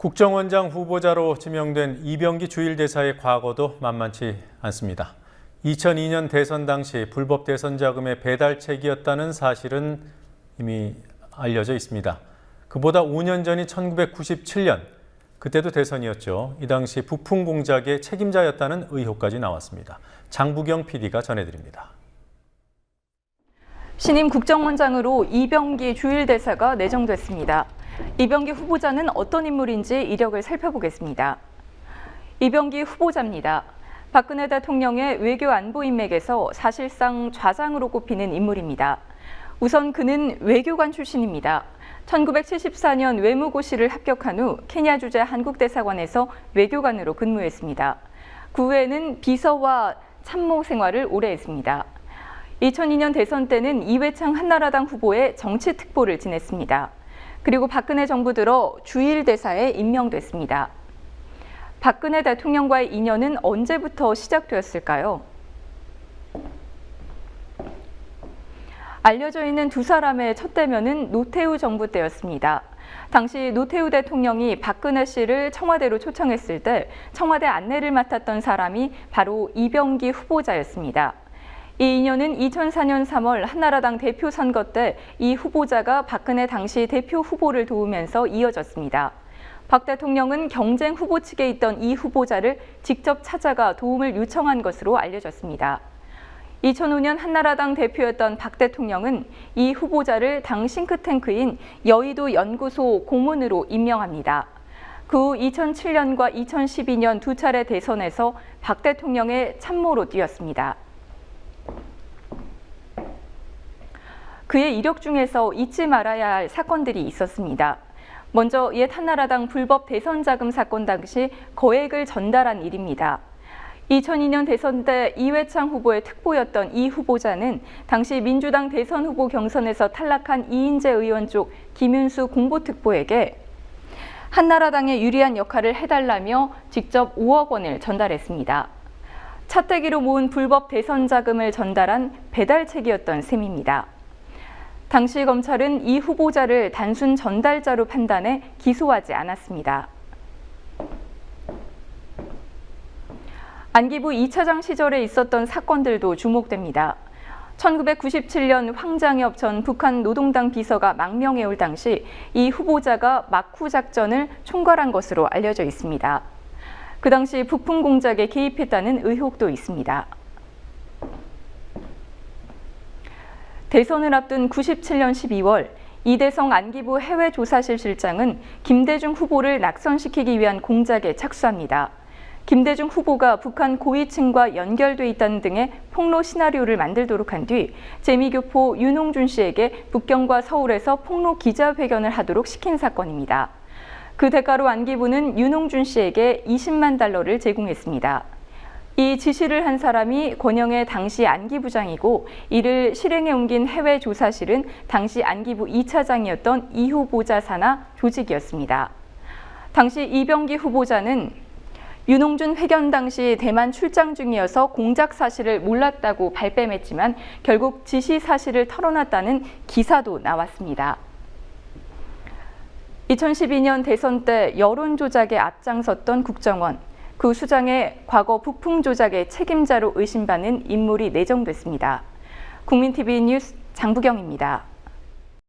국정원장 후보자로 지명된 이병기 주일대사의 과거도 만만치 않습니다. 2002년 대선 당시 불법 대선 자금의 배달책이었다는 사실은 이미 알려져 있습니다. 그보다 5년 전인 1997년, 그때도 대선이었죠. 이 당시 부품 공작의 책임자였다는 의혹까지 나왔습니다. 장부경 PD가 전해드립니다. 신임 국정원장으로 이병기 주일대사가 내정됐습니다. 이병기 후보자는 어떤 인물인지 이력을 살펴보겠습니다. 이병기 후보자입니다. 박근혜 대통령의 외교 안보 인맥에서 사실상 좌장으로 꼽히는 인물입니다. 우선 그는 외교관 출신입니다. 1974년 외무고시를 합격한 후 케냐 주재 한국대사관에서 외교관으로 근무했습니다. 그 후에는 비서와 참모 생활을 오래 했습니다. 2002년 대선 때는 이회창 한나라당 후보의 정치특보를 지냈습니다. 그리고 박근혜 정부 들어 주일대사에 임명됐습니다. 박근혜 대통령과의 인연은 언제부터 시작되었을까요? 알려져 있는 두 사람의 첫 대면은 노태우 정부 때였습니다. 당시 노태우 대통령이 박근혜 씨를 청와대로 초청했을 때 청와대 안내를 맡았던 사람이 바로 이병기 후보자였습니다. 이 인연은 2004년 3월 한나라당 대표 선거 때 이 후보자가 박근혜 당시 대표 후보를 도우면서 이어졌습니다. 박 대통령은 경쟁 후보 측에 있던 이 후보자를 직접 찾아가 도움을 요청한 것으로 알려졌습니다. 2005년 한나라당 대표였던 박 대통령은 이 후보자를 당 싱크탱크인 여의도 연구소 고문으로 임명합니다. 그 후 2007년과 2012년 두 차례 대선에서 박 대통령의 참모로 뛰었습니다. 그의 이력 중에서 잊지 말아야 할 사건들이 있었습니다. 먼저 옛 한나라당 불법 대선 자금 사건 당시 거액을 전달한 일입니다. 2002년 대선 때 이회창 후보의 특보였던 이 후보자는 당시 민주당 대선 후보 경선에서 탈락한 이인재 의원 쪽 김윤수 공보특보에게 한나라당에 유리한 역할을 해달라며 직접 5억 원을 전달했습니다. 차떼기로 모은 불법 대선 자금을 전달한 배달책이었던 셈입니다. 당시 검찰은 이 후보자를 단순 전달자로 판단해 기소하지 않았습니다. 안기부 2차장 시절에 있었던 사건들도 주목됩니다. 1997년 황장엽 전 북한 노동당 비서가 망명해 올 당시 이 후보자가 막후 작전을 총괄한 것으로 알려져 있습니다. 그 당시 부품 공작에 개입했다는 의혹도 있습니다. 대선을 앞둔 97년 12월 이대성 안기부 해외조사실 실장은 김대중 후보를 낙선시키기 위한 공작에 착수합니다. 김대중 후보가 북한 고위층과 연결돼 있다는 등의 폭로 시나리오를 만들도록 한 뒤 재미교포 윤홍준 씨에게 북경과 서울에서 폭로 기자회견을 하도록 시킨 사건입니다. 그 대가로 안기부는 윤홍준 씨에게 20만 달러를 제공했습니다. 이 지시를 한 사람이 권영의 당시 안기부장이고 이를 실행에 옮긴 해외조사실은 당시 안기부 2차장이었던 이 후보자 산하 조직이었습니다. 당시 이병기 후보자는 윤홍준 회견 당시 대만 출장 중이어서 공작 사실을 몰랐다고 발뺌했지만 결국 지시 사실을 털어놨다는 기사도 나왔습니다. 2012년 대선 때 여론 조작에 앞장섰던 국정원, 그 수장의 과거 부품 조작의 책임자로 의심받는 인물이 내정됐습니다. 국민TV 뉴스 장부경입니다.